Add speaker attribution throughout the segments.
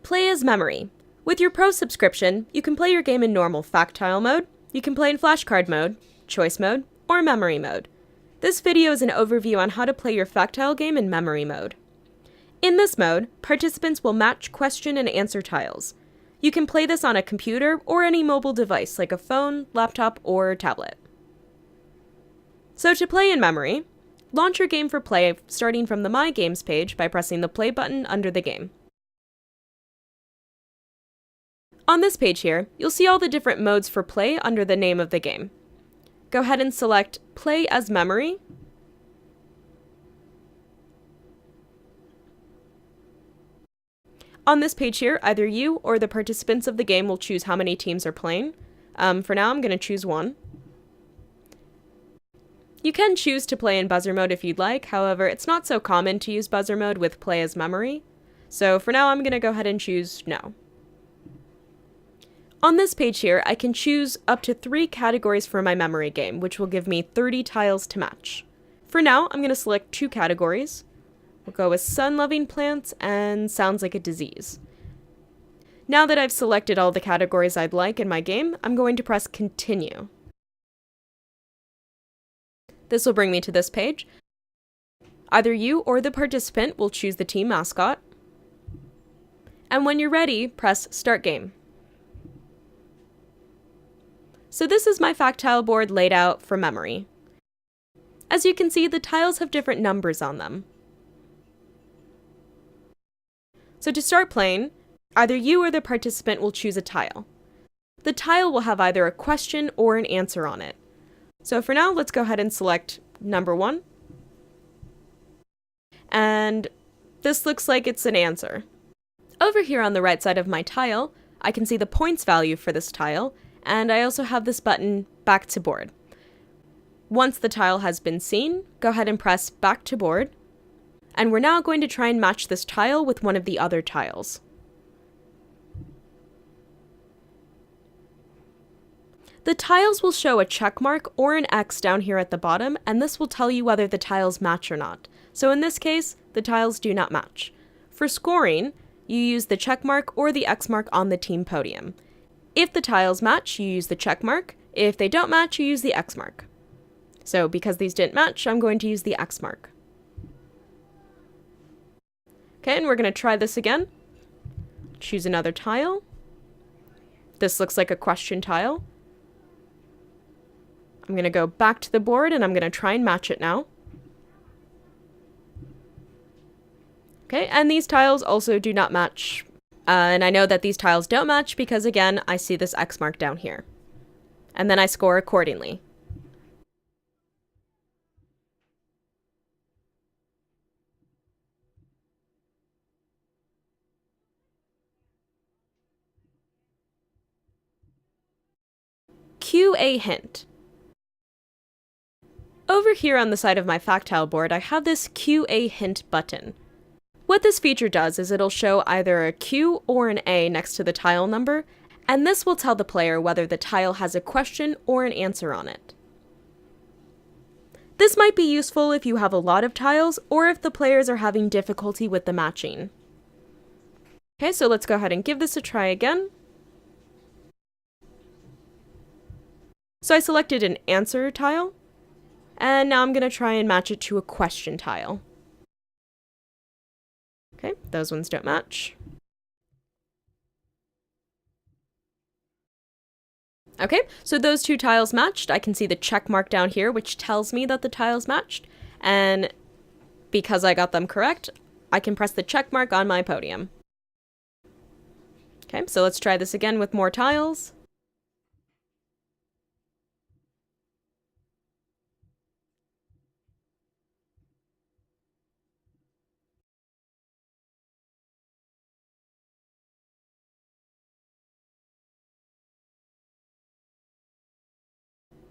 Speaker 1: Play as memory. With your Pro subscription, you can play your game in normal Factile mode, you can play in flashcard mode, choice mode, or memory mode. This video is an overview on how to play your Factile game in memory mode. In this mode, participants will match question and answer tiles. You can play this on a computer or any mobile device like a phone, laptop, or tablet. So to play in memory, launch your game for play starting from the My Games page by pressing the play button under the game. On this page here, you'll see all the different modes for play under the name of the game. Go ahead and select Play as Memory. On this page here, either you or the participants of the game will choose how many teams are playing. For now, I'm going to choose one. You can choose to play in buzzer mode if you'd like, however, it's not so common to use buzzer mode with Play as Memory. So for now, I'm going to go ahead and choose No. On this page here, I can choose up to 3 categories for my memory game, which will give me 30 tiles to match. For now, I'm going to select 2 categories. We'll go with sun-loving plants and sounds like a disease. Now that I've selected all the categories I'd like in my game, I'm going to press Continue. This will bring me to this page. Either you or the participant will choose the team mascot. And when you're ready, press Start Game. So this is my Factile board laid out for memory. As you can see, the tiles have different numbers on them. So to start playing, either you or the participant will choose a tile. The tile will have either a question or an answer on it. So for now, let's go ahead and select number 1. And this looks like it's an answer. Over here on the right side of my tile, I can see the points value for this tile, and I also have this button, Back to Board. Once the tile has been seen, go ahead and press Back to Board, and we're now going to try and match this tile with one of the other tiles. The tiles will show a check mark or an X down here at the bottom, and this will tell you whether the tiles match or not. So in this case, the tiles do not match. For scoring, you use the check mark or the X mark on the team podium. If the tiles match, you use the check mark. If they don't match, you use the X mark. So because these didn't match, I'm going to use the X mark. Okay, and we're going to try this again. Choose another tile. This looks like a question tile. I'm going to go back to the board and I'm going to try and match it now. Okay, and these tiles also do not match. And I know that these tiles don't match because, again, I see this X mark down here. And then I score accordingly. Cue a hint. Over here on the side of my Factile board, I have this Cue a hint button. What this feature does is it'll show either a Q or an A next to the tile number, and this will tell the player whether the tile has a question or an answer on it. This might be useful if you have a lot of tiles or if the players are having difficulty with the matching. Okay, so let's go ahead and give this a try again. So I selected an answer tile, and now I'm going to try and match it to a question tile. Okay, those ones don't match. Okay, so those 2 tiles matched. I can see the check mark down here, which tells me that the tiles matched. And because I got them correct, I can press the check mark on my podium. Okay, so let's try this again with more tiles.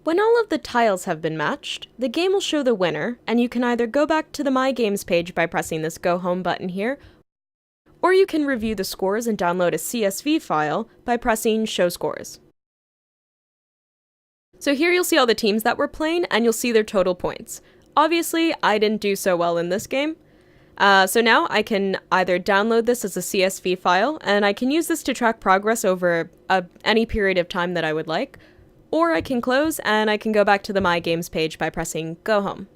Speaker 1: When all of the tiles have been matched, the game will show the winner, and you can either go back to the My Games page by pressing this Go Home button here, or you can review the scores and download a CSV file by pressing Show Scores. So here you'll see all the teams that were playing, and you'll see their total points. Obviously, I didn't do so well in this game. So now I can either download this as a CSV file, and I can use this to track progress over any period of time that I would like, or I can close and I can go back to the My Games page by pressing Go Home.